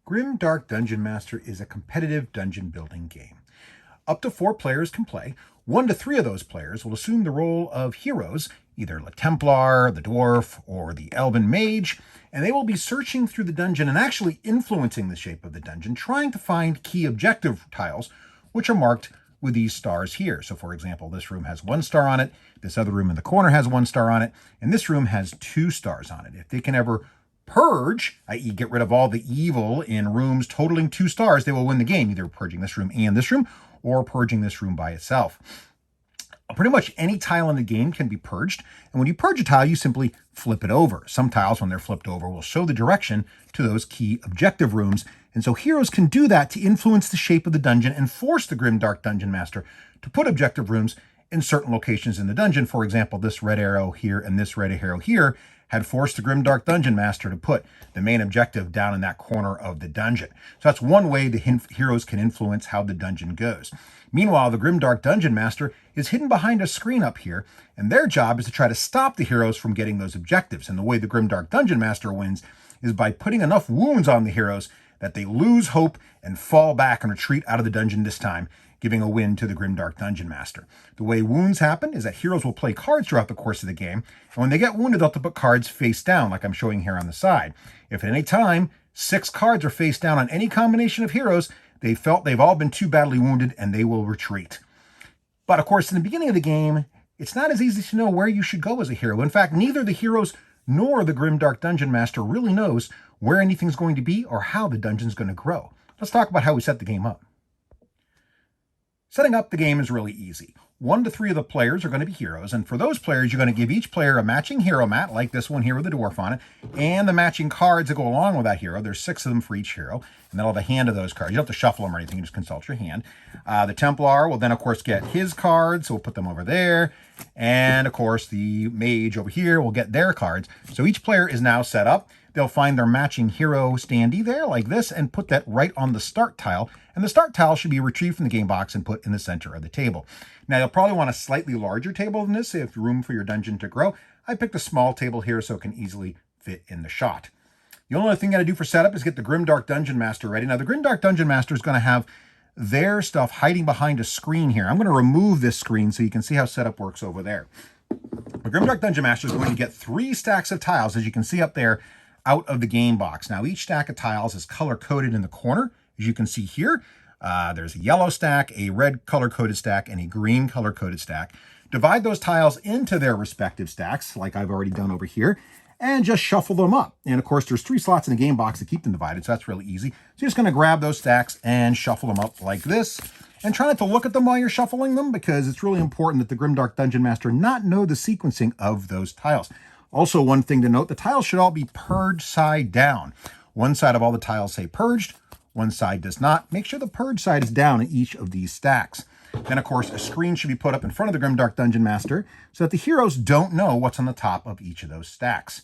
Grim Dark Dungeon Master is a competitive dungeon building game. Up to 4 players can play. 1 to 3 of those players will assume the role of heroes, either the Templar, the Dwarf, or the Elven Mage, and they will be searching through the dungeon and actually influencing the shape of the dungeon, trying to find key objective tiles, which are marked with these stars here. So for example, this room has 1 star on it, this other room in the corner has 1 star on it, and this room has 2 stars on it. If they can ever purge, i.e. get rid of all the evil in rooms totaling 2 stars, they will win the game, either purging this room and this room, or purging this room by itself. Pretty much any tile in the game can be purged, and when you purge a tile, you simply flip it over. Some tiles, when they're flipped over, will show the direction to those key objective rooms, and so heroes can do that to influence the shape of the dungeon and force the Grimdark Dungeon Master to put objective rooms in certain locations in the dungeon. For example, this red arrow here and this red arrow here had forced the Grimdark Dungeon Master to put the main objective down in that corner of the dungeon. So that's one way the heroes can influence how the dungeon goes. Meanwhile, the Grimdark Dungeon Master is hidden behind a screen up here, and their job is to try to stop the heroes from getting those objectives. And the way the Grimdark Dungeon Master wins is by putting enough wounds on the heroes that they lose hope and fall back and retreat out of the dungeon this time, giving a win to the Grimdark Dungeon Master. The way wounds happen is that heroes will play cards throughout the course of the game, and when they get wounded, they'll have to put cards face down, like I'm showing here on the side. If at any time 6 cards are face down on any combination of heroes, they felt they've all been too badly wounded and they will retreat. But of course, in the beginning of the game, it's not as easy to know where you should go as a hero. In fact, neither the heroes nor the Grimdark Dungeon Master really knows where anything's going to be or how the dungeon's going to grow. Let's talk about how we set the game up. Setting up the game is really easy. 1 to 3 of the players are going to be heroes, and for those players, you're going to give each player a matching hero mat, like this one here with the dwarf on it, and the matching cards that go along with that hero. There's 6 of them for each hero, and they'll have a hand of those cards. You don't have to shuffle them or anything, you just consult your hand. The Templar will then, of course, get his cards, so we'll put them over there, and, of course, the Mage over here will get their cards. So each player is now set up. They'll find their matching hero standee there, like this, and put that right on the start tile. And the start tile should be retrieved from the game box and put in the center of the table. Now, you'll probably want a slightly larger table than this if room for your dungeon to grow. I picked a small table here so it can easily fit in the shot. The only other thing you gotta do for setup is get the Grimdark Dungeon Master ready. Now, the Grimdark Dungeon Master is gonna have their stuff hiding behind a screen here. I'm gonna remove this screen so you can see how setup works over there. The Grimdark Dungeon Master is going to get 3 stacks of tiles, as you can see up there, out of the game box. Now, each stack of tiles is color-coded in the corner, as you can see here. There's a yellow stack, a red color-coded stack, and a green color-coded stack. Divide those tiles into their respective stacks, like I've already done over here, and just shuffle them up. And of course, there's 3 slots in the game box to keep them divided, so that's really easy. So you're just going to grab those stacks and shuffle them up like this. And try not to look at them while you're shuffling them, because it's really important that the Grimdark Dungeon Master not know the sequencing of those tiles. Also, one thing to note, the tiles should all be purged side down. One side of all the tiles say purged, one side does not. Make sure the purge side is down in each of these stacks. Then, of course, a screen should be put up in front of the Grimdark Dungeon Master so that the heroes don't know what's on the top of each of those stacks.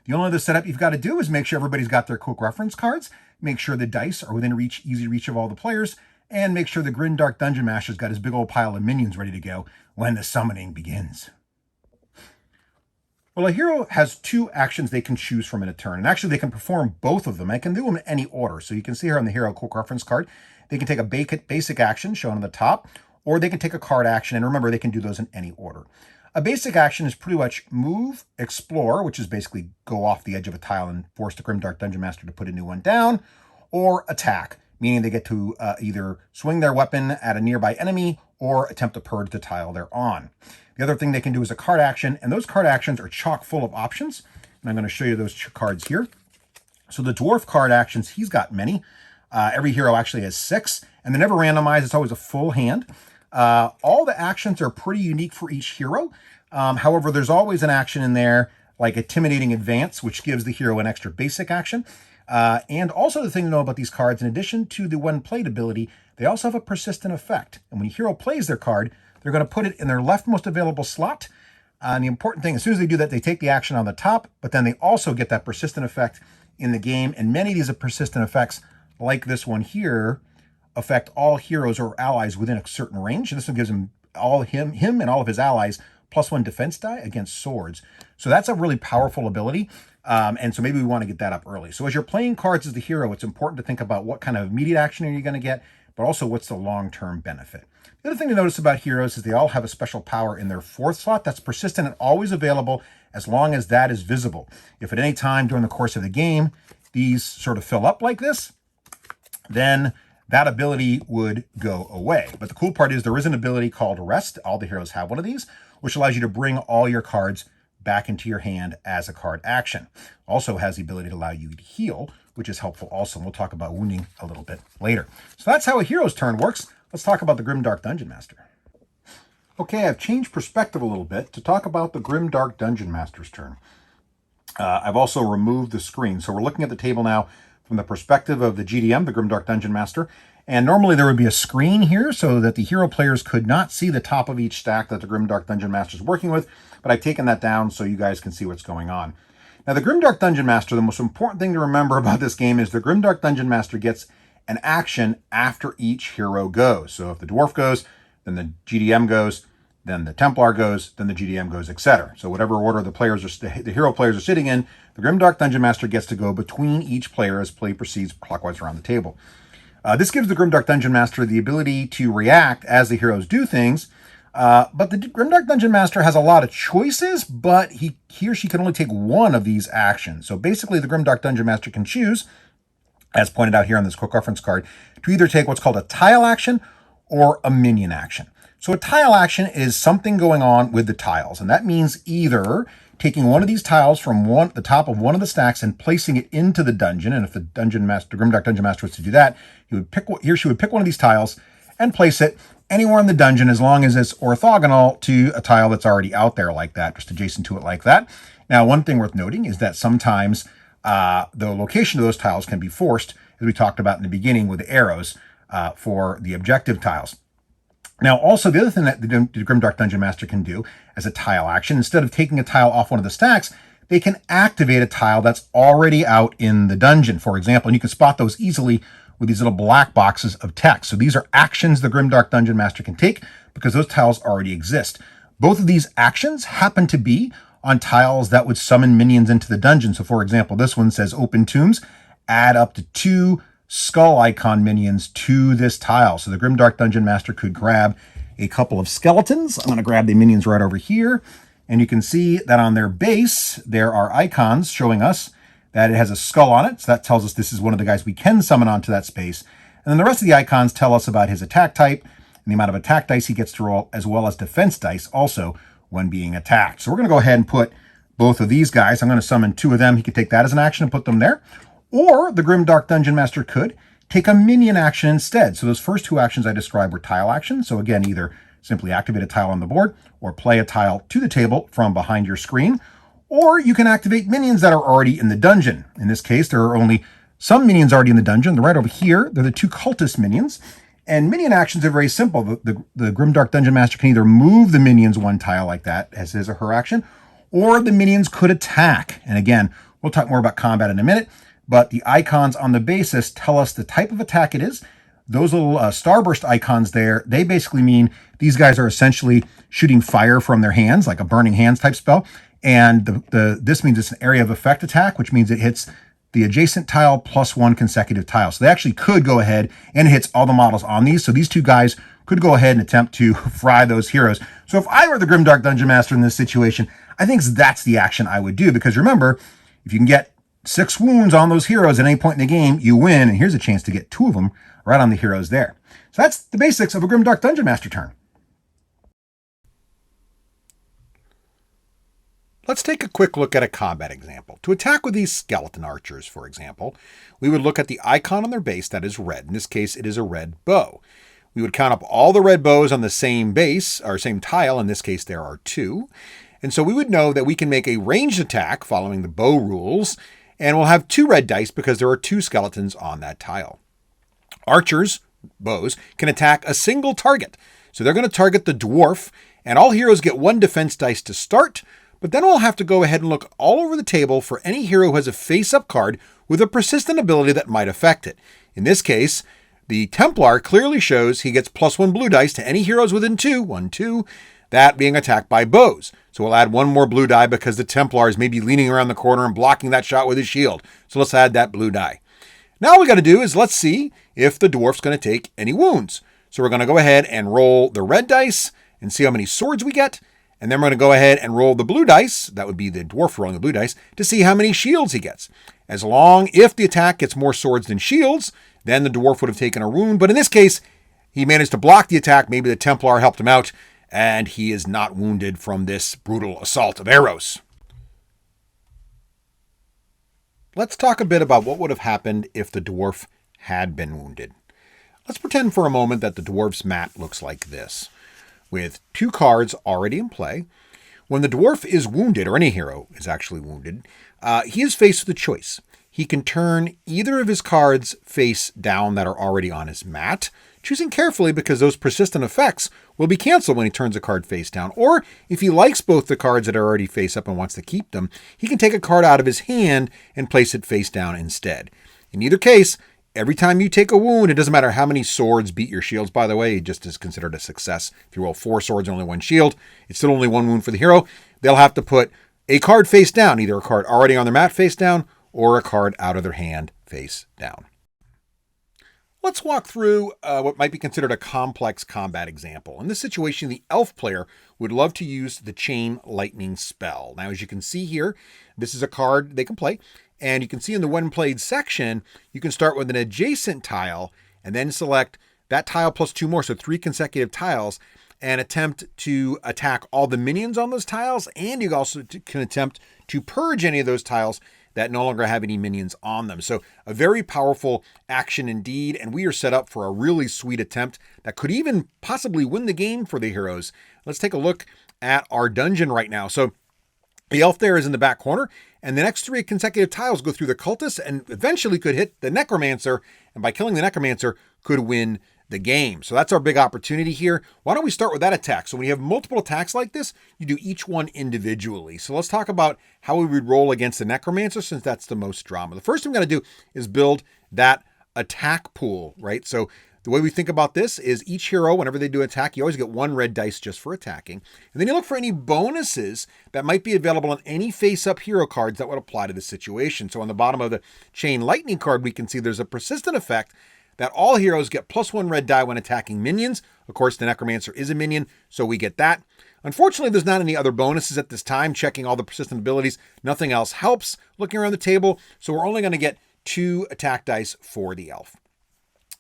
The only other setup you've got to do is make sure everybody's got their quick reference cards, make sure the dice are within easy reach of all the players, and make sure the Grimdark Dungeon Master's got his big old pile of minions ready to go when the summoning begins. Well, a hero has 2 actions they can choose from in a turn, and actually they can perform both of them. They can do them in any order. So you can see here on the hero quick reference card, they can take a basic action shown on the top, or they can take a card action, and remember, they can do those in any order. A basic action is pretty much move, explore, which is basically go off the edge of a tile and force the Grimdark Dungeon Master to put a new one down, or attack, meaning they get to either swing their weapon at a nearby enemy or attempt to purge the tile they're on. The other thing they can do is a card action, and those card actions are chock full of options. And I'm going to show you those cards here. So the dwarf card actions, he's got many. Every hero actually has 6, and they're never randomized. It's always a full hand. All the actions are pretty unique for each hero. However, there's always an action in there, like Intimidating Advance, which gives the hero an extra basic action. And also the thing to know about these cards, in addition to the when played ability, they also have a persistent effect. And when a hero plays their card, they're going to put it in their leftmost available slot. And the important thing, as soon as they do that, they take the action on the top, but then they also get that persistent effect in the game. And many of these persistent effects, like this one here, affect all heroes or allies within a certain range. And this one gives him and all of his allies +1 defense die against swords. So that's a really powerful ability. And so maybe we want to get that up early. So as you're playing cards as the hero, it's important to think about what kind of immediate action are you going to get, but also what's the long-term benefit. The other thing to notice about heroes is they all have a special power in their 4th slot that's persistent and always available as long as that is visible. If at any time during the course of the game, these sort of fill up like this, then that ability would go away. But the cool part is there is an ability called Rest. All the heroes have one of these, which allows you to bring all your cards back into your hand as a card action. Also has the ability to allow you to heal, which is helpful also. And we'll talk about wounding a little bit later. So that's how a hero's turn works. Let's talk about the Grimdark Dungeon Master. Okay, I've changed perspective a little bit to talk about the Grimdark Dungeon Master's turn. I've also removed the screen. So we're looking at the table now from the perspective of the GDM, the Grimdark Dungeon Master. And normally there would be a screen here so that the hero players could not see the top of each stack that the Grimdark Dungeon Master is working with, but I've taken that down so you guys can see what's going on. Now the Grimdark Dungeon Master, the most important thing to remember about this game is the Grimdark Dungeon Master gets an action after each hero goes. So if the Dwarf goes, then the GDM goes, then the Templar goes, then the GDM goes, etc. So whatever order the hero players are sitting in, the Grimdark Dungeon Master gets to go between each player as play proceeds clockwise around the table. This gives the Grimdark Dungeon Master the ability to react as the heroes do things, but the Grimdark Dungeon Master has a lot of choices, but he or she can only take one of these actions. So basically the Grimdark Dungeon Master can choose, as pointed out here on this quick reference card, to either take what's called a tile action or a minion action. So a tile action is something going on with the tiles, and that means either taking one of these tiles from the top of one of the stacks and placing it into the dungeon. And if the Grimdark Dungeon Master was to do that, he or she would pick one of these tiles and place it anywhere in the dungeon as long as it's orthogonal to a tile that's already out there like that, just adjacent to it like that. Now, one thing worth noting is that sometimes the location of those tiles can be forced, as we talked about in the beginning with the arrows for the objective tiles. Now, also, the other thing that the Grimdark Dungeon Master can do as a tile action, instead of taking a tile off one of the stacks, they can activate a tile that's already out in the dungeon, for example. And you can spot those easily with these little black boxes of text. So these are actions the Grimdark Dungeon Master can take because those tiles already exist. Both of these actions happen to be on tiles that would summon minions into the dungeon. So, for example, this one says Open Tombs, add up to 2 skull icon minions to this tile. So the Grimdark Dungeon Master could grab a couple of skeletons. I'm going to grab the minions right over here. And you can see that on their base, there are icons showing us that it has a skull on it. So that tells us this is one of the guys we can summon onto that space. And then the rest of the icons tell us about his attack type and the amount of attack dice he gets to roll, as well as defense dice also when being attacked. So we're going to go ahead and put both of these guys. I'm going to summon 2 of them. He could take that as an action and put them there. Or the Grimdark Dungeon Master could take a minion action instead. So those first 2 actions I described were tile actions. So again, either simply activate a tile on the board or play a tile to the table from behind your screen. Or you can activate minions that are already in the dungeon. In this case, there are only some minions already in the dungeon. They're right over here. They're the 2 cultist minions. And minion actions are very simple. The Grimdark Dungeon Master can either move the minions 1 tile like that as his or her action, or the minions could attack. And again, we'll talk more about combat in a minute. But the icons on the basis tell us the type of attack it is. Those little starburst icons there, they basically mean these guys are essentially shooting fire from their hands, like a burning hands type spell. And this means it's an area of effect attack, which means it hits the adjacent tile plus 1 consecutive tile. So they actually could go ahead and hits all the models on these. So these 2 guys could go ahead and attempt to fry those heroes. So if I were the Grimdark Dungeon Master in this situation, I think that's the action I would do. Because remember, if you can get 6 wounds on those heroes at any point in the game, you win, and here's a chance to get 2 of them right on the heroes there. So that's the basics of a Grimdark Dungeon Master turn. Let's take a quick look at a combat example. To attack with these skeleton archers, for example, we would look at the icon on their base that is red. In this case, it is a red bow. We would count up all the red bows on the same base, or same tile. In this case, there are 2. And so we would know that we can make a ranged attack following the bow rules, and we'll have 2 red dice because there are 2 skeletons on that tile. Archers, bows, can attack a single target. So they're going to target the dwarf, and all heroes get 1 defense dice to start, but then we'll have to go ahead and look all over the table for any hero who has a face-up card with a persistent ability that might affect it. In this case, the Templar clearly shows he gets +1 blue dice to any heroes within 2, 1, 2. that being attacked by bows. So we'll add one more blue die because the Templar is maybe leaning around the corner and blocking that shot with his shield. So let's add that blue die. Now all we got to do is let's see if the dwarf's going to take any wounds. So we're going to go ahead and roll the red dice and see how many swords we get. And then we're going to go ahead and roll the blue dice, that would be the dwarf rolling the blue dice, to see how many shields he gets. If the attack gets more swords than shields, then the dwarf would have taken a wound. But in this case, he managed to block the attack. Maybe the Templar helped him out, and he is not wounded from this brutal assault of arrows. Let's talk a bit about what would have happened if the dwarf had been wounded. Let's pretend for a moment that the dwarf's mat looks like this, with 2 cards already in play. When the dwarf is wounded, or any hero is actually wounded, he is faced with a choice. He can turn either of his cards face down that are already on his mat, choosing carefully because those persistent effects will be canceled when he turns a card face down. Or if he likes both the cards that are already face up and wants to keep them, he can take a card out of his hand and place it face down instead. In either case, every time you take a wound, it doesn't matter how many swords beat your shields, by the way, it just is considered a success. If you roll 4 swords and only 1 shield, it's still only 1 wound for the hero. They'll have to put a card face down, either a card already on their mat face down or a card out of their hand face down. Let's walk through what might be considered a complex combat example. In this situation, the elf player would love to use the Chain Lightning spell. Now, as you can see here, this is a card they can play. And you can see in the when played section, you can start with an adjacent tile and then select that tile plus 2 more, so 3 consecutive tiles, and attempt to attack all the minions on those tiles. And you also can attempt to purge any of those tiles that no longer have any minions on them. So a very powerful action indeed, and we are set up for a really sweet attempt that could even possibly win the game for the heroes. Let's take a look at our dungeon right now. So the elf there is in the back corner, and the next 3 consecutive tiles go through the cultist and eventually could hit the necromancer, and by killing the necromancer could win the game. So that's our big opportunity here. Why don't we start with that attack? So when you have multiple attacks like this, you do each one individually. So let's talk about how we would roll against the necromancer, since that's the most drama. The first thing I'm going to do is build that attack pool, right? So the way we think about this is each hero, whenever they do attack, you always get 1 red dice just for attacking. And then you look for any bonuses that might be available on any face-up hero cards that would apply to the situation. So on the bottom of the Chain Lightning card, we can see there's a persistent effect that all heroes get +1 red die when attacking minions. Of course, the necromancer is a minion, so we get that. Unfortunately, there's not any other bonuses at this time. Checking all the persistent abilities, nothing else helps looking around the table. So we're only going to get 2 attack dice for the elf.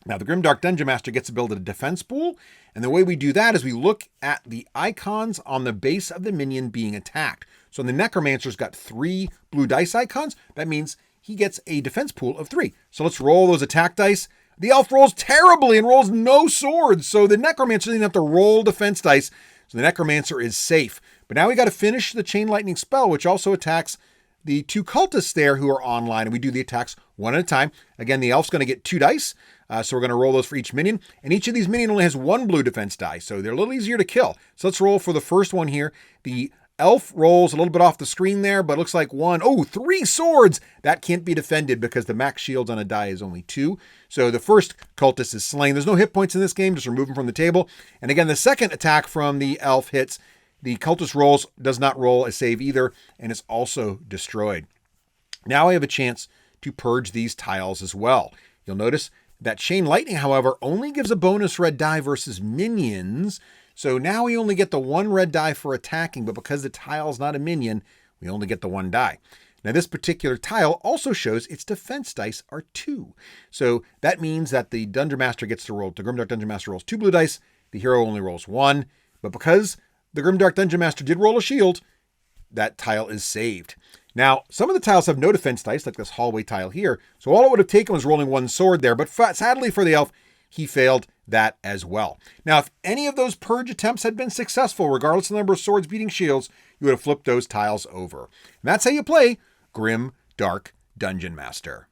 Now, the Grimdark Dungeon Master gets to build a defense pool, and the way we do that is we look at the icons on the base of the minion being attacked. So the Necromancer's got 3 blue dice icons. That means he gets a defense pool of 3. So let's roll those attack dice. The elf rolls terribly and rolls no swords, so the Necromancer doesn't have to roll defense dice, so the Necromancer is safe. But now we got to finish the Chain Lightning spell, which also attacks the 2 cultists there who are online, and we do the attacks one at a time. Again, the elf's going to get 2 dice, so we're going to roll those for each minion, and each of these minions only has 1 blue defense die, so they're a little easier to kill. So let's roll for the first one here. The elf rolls a little bit off the screen there, but looks like 3 swords! That can't be defended because the max shields on a die is only 2. So the first cultist is slain. There's no hit points in this game, just remove them from the table. And again, the second attack from the elf hits. The cultist does not roll a save either, and is also destroyed. Now I have a chance to purge these tiles as well. You'll notice that Chain Lightning, however, only gives a bonus red die versus minions. So now we only get the 1 red die for attacking, but because the tile's not a minion, we only get the 1 die. Now this particular tile also shows its defense dice are 2. So that means that the Dungeon Master gets to roll, the Grimdark Dungeon Master rolls 2 blue dice, the hero only rolls 1. But because the Grimdark Dungeon Master did roll a shield, that tile is saved. Now, some of the tiles have no defense dice, like this hallway tile here. So all it would have taken was rolling 1 sword there. But sadly for the elf, he failed that as well. Now, if any of those purge attempts had been successful, regardless of the number of swords beating shields, you would have flipped those tiles over. And that's how you play Grim Dark Dungeon Master.